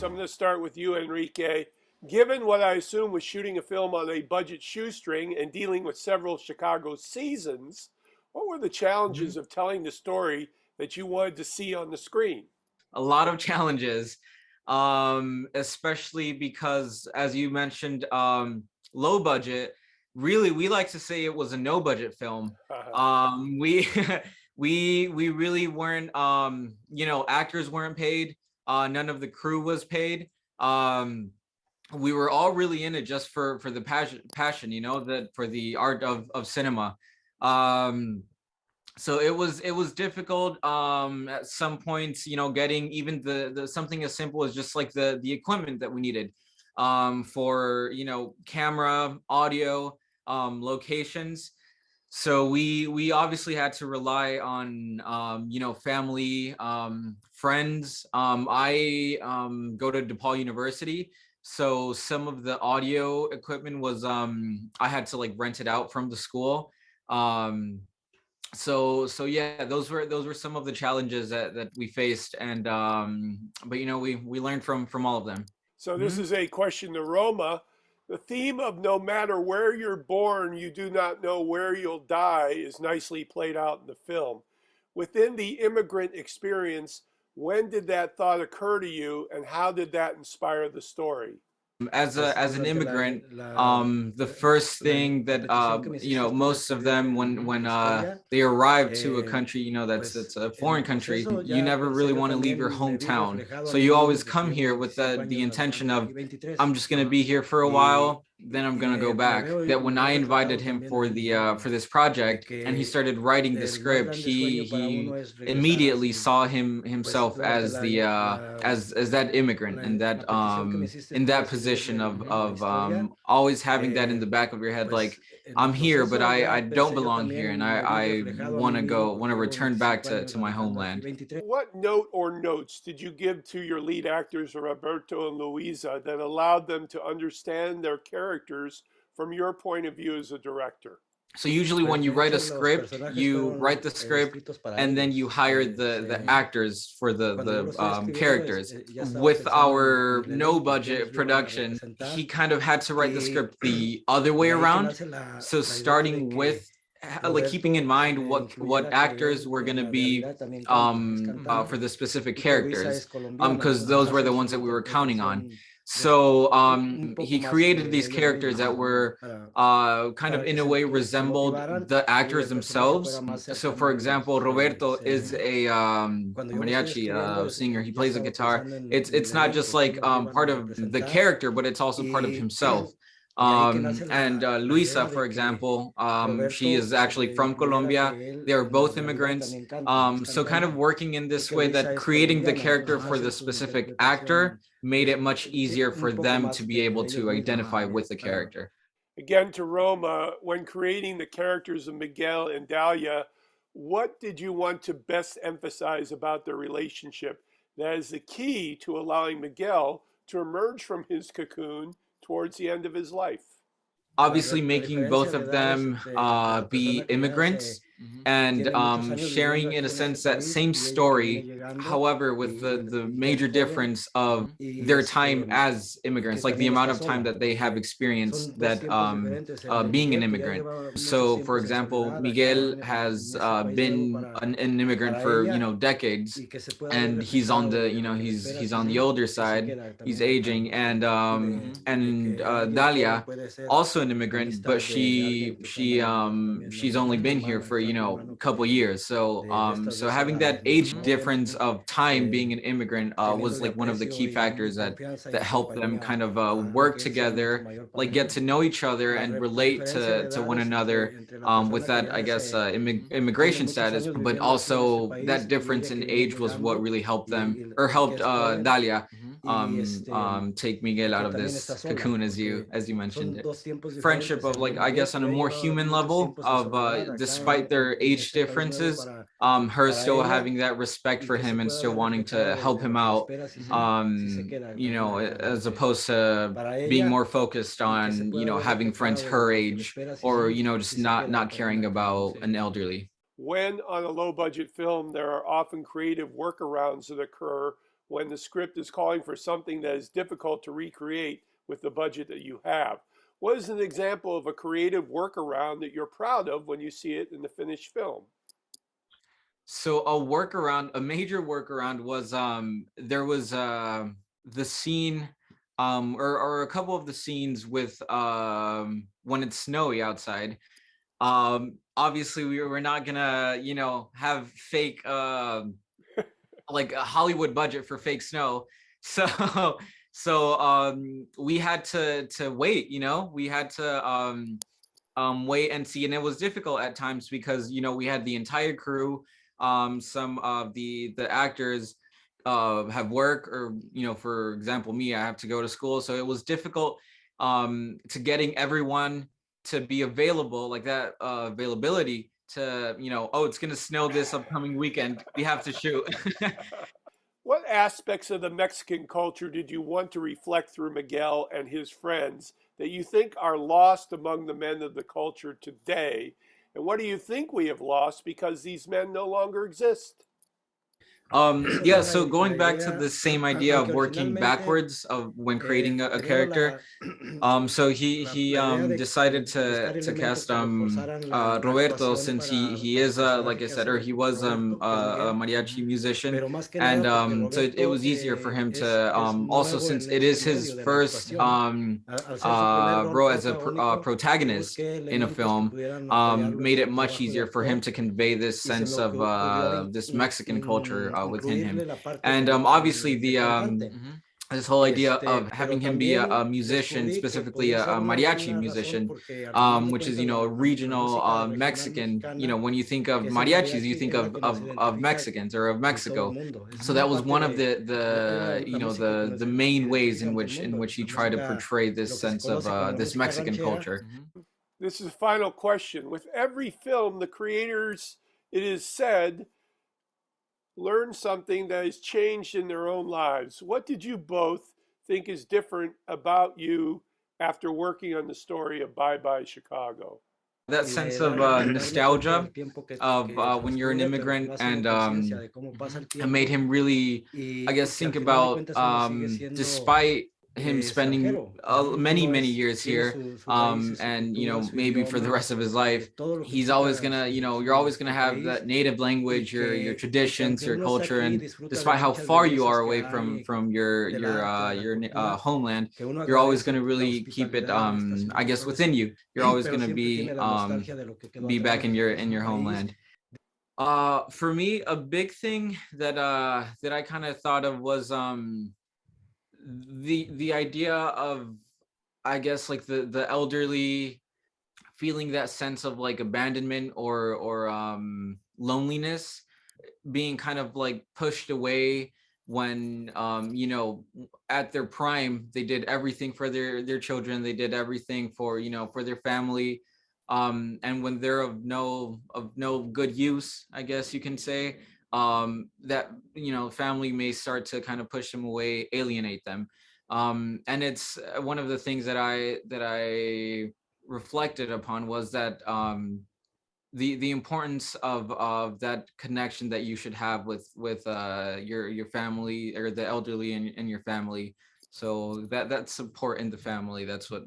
I'm going to start with you, Enrique. Given what I assume was shooting a film on a budget shoestring and dealing with several Chicago seasons, what were the challenges of telling the story that you wanted to see on the screen? A lot of challenges, especially because, as you mentioned, low budget. Really, we like to say it was a no budget film. We we really weren't. Actors weren't paid. None of the crew was paid. We were all really in it just for the passion, that for the art of cinema. So it was difficult at some points, getting even the something as simple as just like the equipment that we needed for camera, audio, locations. So we obviously had to rely on family, friends. I go to DePaul University, so some of the audio equipment was I had to like rent it out from the school. So yeah, those were some of the challenges that we faced, and but we learned from all of them. So this is a question to Roma. The theme of no matter where you're born, you do not know where you'll die is nicely played out in the film. Within the immigrant experience, when did that thought occur to you, and how did that inspire the story? As an immigrant, the first thing that most of them when they arrive to a country, that's a foreign country, you never really want to leave your hometown. So you always come here with the intention of, I'm just going to be here for a while, then I'm gonna go back. That when I invited him for for this project and he started writing the script, he immediately saw himself as the as that immigrant, and that in that position of always having that in the back of your head, like, I'm here, but I don't belong here, and I want to return back to my homeland. What note or notes did you give to your lead actors, Roberto and Luisa, that allowed them to understand their characters from your point of view as a director? So usually when you write a script, you write the script and then you hire the actors for the characters. With our no budget production, he kind of had to write the script the other way around. So starting with like keeping in mind what actors were going to be for the specific characters, because those were the ones that we were counting on. So he created these characters that were kind of in a way resembled the actors themselves. So for example, Roberto is a mariachi singer. He plays a guitar. It's not just like part of the character, but it's also part of himself. And Luisa, for example, she is actually from Colombia. They're both immigrants. So kind of working in this way, that creating the character for the specific actor made it much easier for them to be able to identify with the character. Again, to Roma, when creating the characters of Miguel and Dalia, what did you want to best emphasize about their relationship that is the key to allowing Miguel to emerge from his cocoon towards the end of his life? Obviously making both of them be immigrants and sharing, in a sense, that same story, however, with the major difference of their time as immigrants, like the amount of time that they have experienced that being an immigrant. So for example, Miguel has been an immigrant for decades, and he's on the he's on the older side, he's aging, and Dalia, also an immigrant, but she's only been here for a couple years. So so having that age difference of time being an immigrant was like one of the key factors that helped them kind of work together, like get to know each other and relate to one another with that, I guess, immigration status. But also that difference in age was what really helped them, or helped Dalia take Miguel out of this cocoon, as you mentioned it. Friendship of, like, I guess on a more human level of despite their age differences, her still having that respect for him and still wanting to help him out, as opposed to being more focused on having friends her age, or just not caring about an elderly. When on a low budget film, there are often creative workarounds that occur when the script is calling for something that is difficult to recreate with the budget that you have. What is an example of a creative workaround that you're proud of when you see it in the finished film? So a major workaround was there was the scene or a couple of the scenes with when it's snowy outside. Obviously we were not gonna, have fake like a Hollywood budget for fake snow. So we had to wait, we had to wait and see, and it was difficult at times because we had the entire crew. Some of the actors have work, or for example me, I have to go to school, so it was difficult to getting everyone to be available, like that availability to oh, it's gonna snow this upcoming weekend, we have to shoot. What aspects of the Mexican culture did you want to reflect through Miguel and his friends that you think are lost among the men of the culture today? And what do you think we have lost because these men no longer exist? Yeah, so going back to the same idea of working backwards of when creating a character, so he decided to cast Roberto, since he is like I said, or he was a mariachi musician, and so it was easier for him to also, since it is his first role as a protagonist in a film, made it much easier for him to convey this sense of this Mexican culture within him. And obviously this whole idea of having him be a musician, specifically a mariachi musician, which is a regional Mexican. When you think of mariachis, you think of Mexicans or of Mexico. So that was one of the main ways in which he tried to portray this sense of this Mexican culture. This is a final question. With every film, the creators, it is said, learn something that has changed in their own lives. What did you both think is different about you after working on the story of Bye Bye Chicago? That sense of nostalgia of when you're an immigrant, and it made him really, I guess, think about despite him spending many years here, and maybe for the rest of his life, he's always gonna, you're always gonna have that native language, your traditions, your culture, and despite how far you are away from your homeland, you're always gonna really keep it, I guess, within you. You're always gonna be back in your homeland. For me, a big thing that I kind of thought of was the idea of, I guess, like the elderly feeling that sense of like abandonment or loneliness, being kind of like pushed away when at their prime they did everything for their children, they did everything for for their family, and when they're of no good use, I guess you can say, that family may start to kind of push them away, alienate them, and it's one of the things that I reflected upon was that the importance of that connection that you should have with your family, or the elderly in your family. So that support in the family, that's what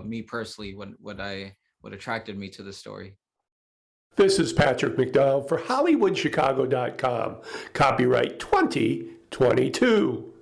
me personally, what attracted me to the story. This is Patrick McDonald for HollywoodChicago.com. Copyright 2022.